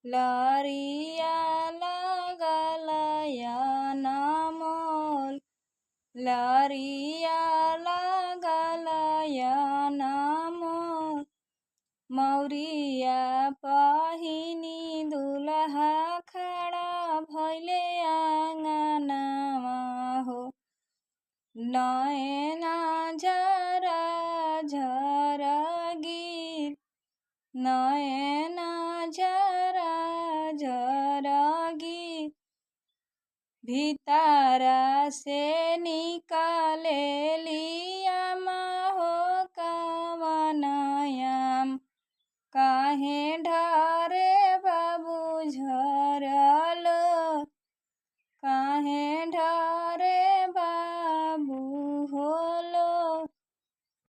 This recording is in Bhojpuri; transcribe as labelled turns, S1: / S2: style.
S1: लरिया लगलया नमोल लरिया लगलया नमोल मौरिया पहिनी दुल्हा खड़ा भैले आंगनमा हो नयना झरा झरा गिर नयना झरा झरा गिर भीतरा से निकल